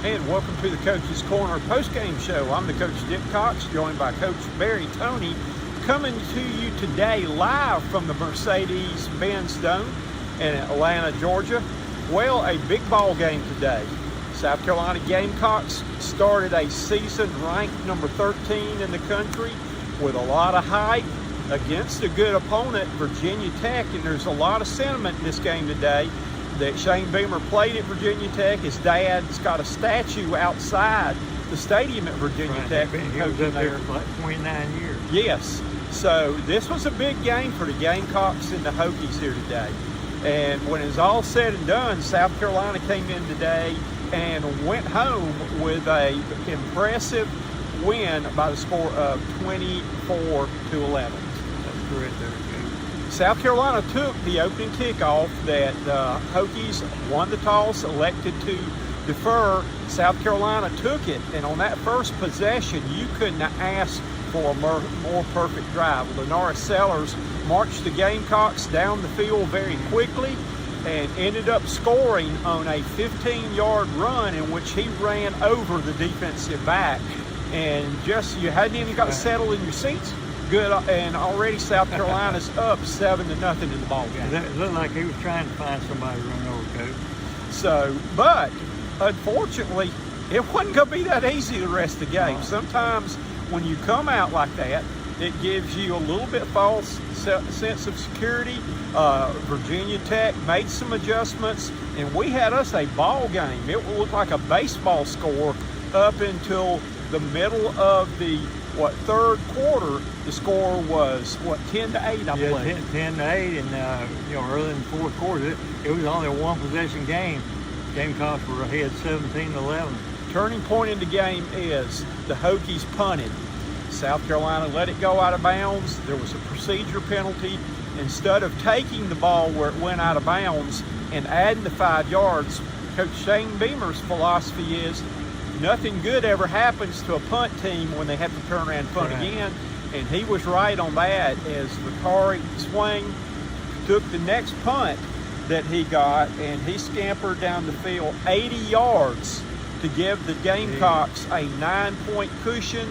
And welcome to the Coach's Corner postgame show. I'm the coach, Gamecocks, joined by Coach Barry Toney, coming to you today live from the Mercedes-Benz Dome in Atlanta, Georgia. Well, a big ball game today. South Carolina Gamecocks started a season ranked number 13 in the country with a lot of hype against a good opponent, Virginia Tech, and there's a lot of sentiment in this game today that Shane Beamer played at Virginia Tech. His dad's got a statue outside the stadium at Virginia Tech. He was up there for like 29 years. Yes. So this was a big game for the Gamecocks and the Hokies here today. And when it's all said and done, South Carolina came in today and went home with an impressive win by the score of 24-11. That's correct there, Coach. South Carolina took the opening kickoff. That Hokies won the toss, elected to defer. South Carolina took it, and on that first possession, you couldn't ask for a more perfect drive. Lenora Sellers marched the Gamecocks down the field very quickly and ended up scoring on a 15-yard run in which he ran over the defensive back. And just, you hadn't even got settled in your seats good, and already South Carolina's up 7-0 in the ball game. It looked like he was trying to find somebody to run over, Coach. So, but unfortunately, it wasn't going to be that easy the rest of the game. Sometimes when you come out like that, it gives you a little bit false sense of security. Virginia Tech made some adjustments, and we had us a ball game. It looked like a baseball score up until the middle of the third quarter. The score was 10-8, I believe. 10-8, and early in the fourth quarter, it was only a one-possession game. Gamecocks were ahead 17-11. Turning point in the game is the Hokies punted. South Carolina let it go out of bounds. There was a procedure penalty. Instead of taking the ball where it went out of bounds and adding the 5 yards, Coach Shane Beamer's philosophy is nothing good ever happens to a punt team when they have to turn around and punt again. And he was right on that, as Vicari Swain took the next punt that he got, and he scampered down the field 80 yards to give the Gamecocks a 9-point cushion.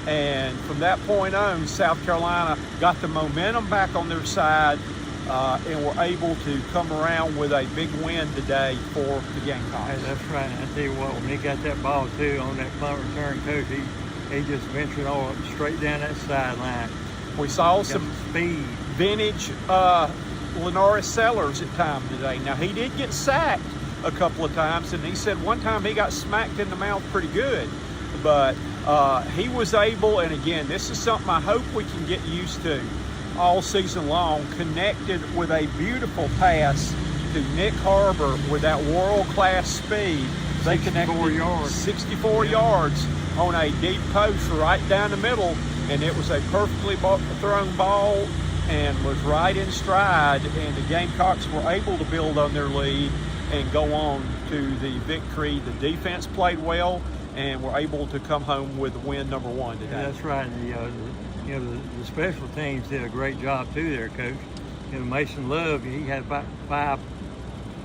And from that point on, South Carolina got the momentum back on their side and were able to come around with a big win today for the Gamecocks. That's right. I tell you what, when he got that ball too on that punt return, Coach, he just ventured on straight down that sideline. We saw some speed, vintage Lenora Sellers at times today. Now, he did get sacked a couple of times, and he said one time he got smacked in the mouth pretty good. But he was able, and again, this is something I hope we can get used to all season long, connected with a beautiful pass to Nick Harbor with that world-class speed. They connected 64 yards on a deep post right down the middle, and it was a perfectly thrown ball and was right in stride, and the Gamecocks were able to build on their lead and go on to the victory. The defense played well and were able to come home with win number 1 today. Yeah, that's right. The special teams did a great job too there, Coach. Mason Love, he had about 5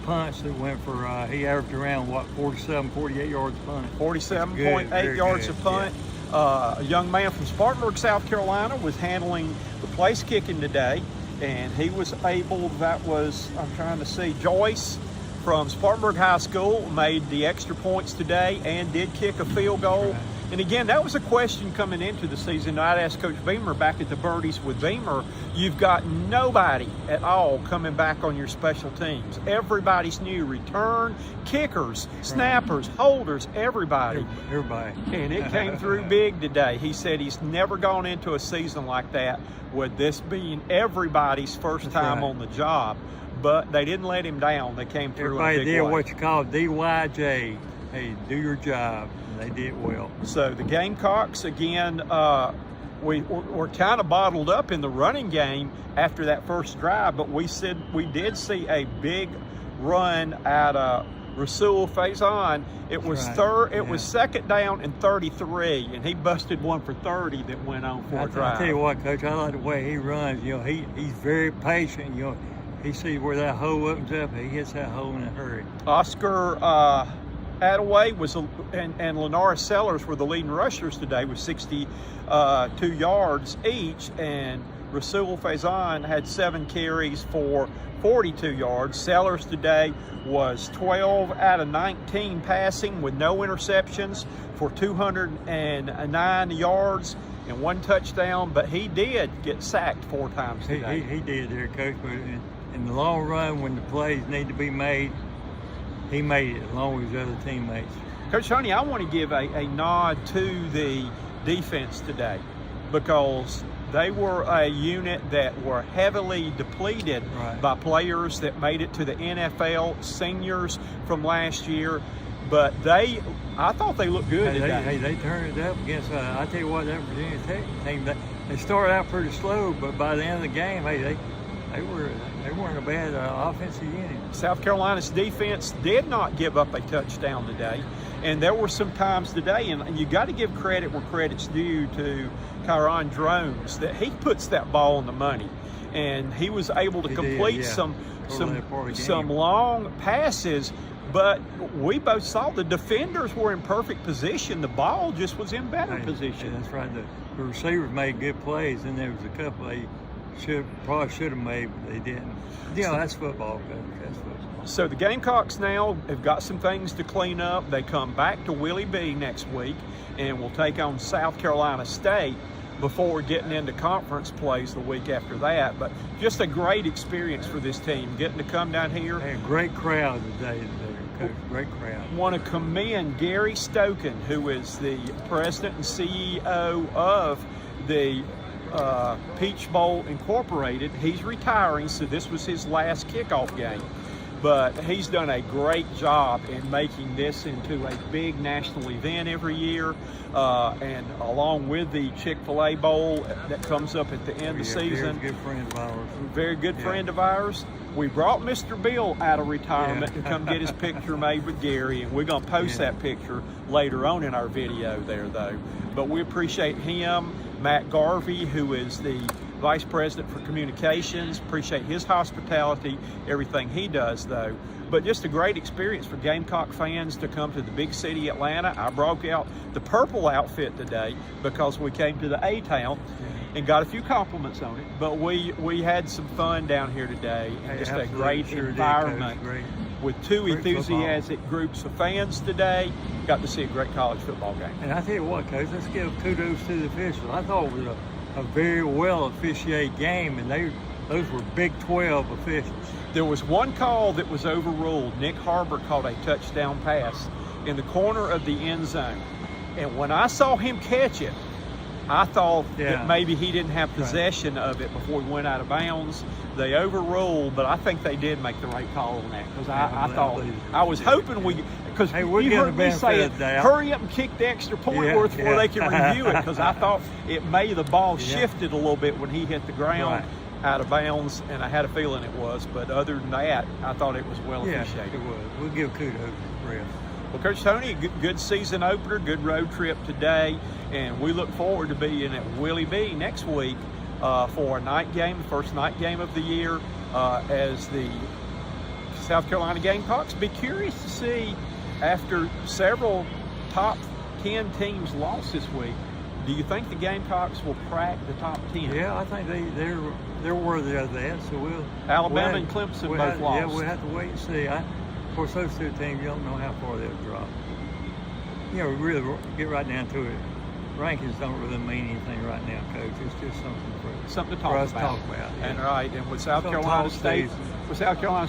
punts that went for, he averaged around 47, 48 yards a punt. 47.8 yards a punt. Yeah. A young man from Spartanburg, South Carolina, was handling the place kicking today, and he was able, I'm trying to see, Joyce from Spartanburg High School made the extra points today and did kick a field goal. Right. And again, that was a question coming into the season. I'd asked Coach Beamer back at the Birdies with Beamer, you've got nobody at all coming back on your special teams. Everybody's new. Return, kickers, snappers, holders, everybody. Everybody. And it came through big today. He said he's never gone into a season like that with this being everybody's first time on the job. But they didn't let him down. They came through. Everybody did way. what you call DYJ. Hey, do your job. And they did well. So the Gamecocks, again, we're kind of bottled up in the running game after that first drive, but we did see a big run out of Rasul Faison. It was It was second down and 33, and he busted one for 30 that went on for a drive. I tell you what, Coach, I like the way he runs. He's very patient. He sees where that hole opens up, and he hits that hole in a hurry. Oscar Attaway was, and Lenara Sellers were the leading rushers today with 62 yards each, and Rasul Faison had 7 carries for 42 yards. Sellers today was 12 out of 19 passing with no interceptions for 209 yards and 1 touchdown, but he did get sacked 4 times today. He did there, Coach, but in the long run, when the plays need to be made, he made it along with his other teammates. Coach Toney, I want to give a nod to the defense today because they were a unit that were heavily depleted by players that made it to the NFL, seniors from last year. But I thought they looked good today. They turned it up against, I tell you what, that Virginia Tech team, they started out pretty slow, but by the end of the game, they weren't a bad offensive unit. South Carolina's defense did not give up a touchdown today. And there were some times today, and you got to give credit where credit's due to Kyron Drones, that he puts that ball in the money. And he was able to complete some long passes, but we both saw the defenders were in perfect position. The ball just was in better position. That's right. The receivers made good plays, and there was a couple they probably should have made, but they didn't. That's football, Coach. That's football. So the Gamecocks now have got some things to clean up. They come back to Willie B next week, and will take on South Carolina State before getting into conference plays the week after that. But just a great experience for this team, getting to come down here. Hey, great crowd today, Coach. Great crowd. Want to commend Gary Stoken, who is the president and CEO of the Peach Bowl Incorporated. He's retiring, so this was his last kickoff game. But he's done a great job in making this into a big national event every year, and along with the Chick-fil-A Bowl that comes up at the end of the season. Very good friend of ours. Very good friend of ours. We brought Mr. Bill out of retirement to come get his picture made with Gary, and we're going to post that picture later on in our video there, though. But we appreciate him. Matt Garvey, who is the Vice President for Communications, appreciate his hospitality, everything he does, though. But just a great experience for Gamecock fans to come to the big city, Atlanta. I broke out the purple outfit today because we came to the A-Town and got a few compliments on it. But we had some fun down here today, and just a great environment with 2 enthusiastic groups of fans today. Got to see a great college football game. And I tell you what, Coach, let's give kudos to the officials. I thought it was a very well officiated game, and those were Big 12 officials. There was one call that was overruled. Nick Harbor called a touchdown pass in the corner of the end zone. And when I saw him catch it, I thought that maybe he didn't have possession of it before he went out of bounds. They overruled, but I think they did make the right call on that, because I was hoping because you heard me say hurry up and kick the extra point before they can review it, because I thought the ball shifted a little bit when he hit the ground out of bounds, and I had a feeling it was. But other than that, I thought it was well officiated. It was. We'll give kudos to the refs. Well, Coach Toney, good season opener, good road trip today, and we look forward to being at Willie B next week for a night game, the first night game of the year, as the South Carolina Gamecocks. Be curious to see, after several top 10 teams lost this week, do you think the Gamecocks will crack the top 10? Yeah, I think they're worthy of that. So Alabama and Clemson both lost. Yeah, we'll have to wait and see. Of course, those 2 teams, you don't know how far they'll drop. We really get right down to it. Rankings don't really mean anything right now, Coach. It's just something to talk about. And with South Carolina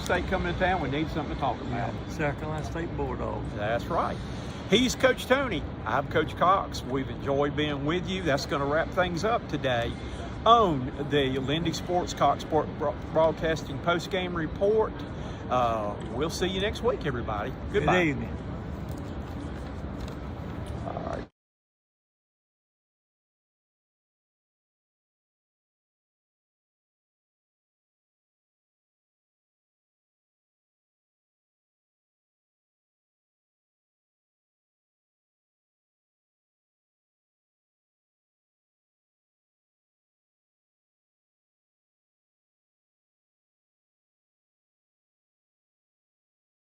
State coming to town, we need something to talk about. South Carolina State Bulldogs. That's right. He's Coach Toney. I'm Coach Cox. We've enjoyed being with you. That's going to wrap things up today on the Lindy Sports Cox Broadcasting post-game report. We'll see you next week, everybody. Goodbye. Good evening.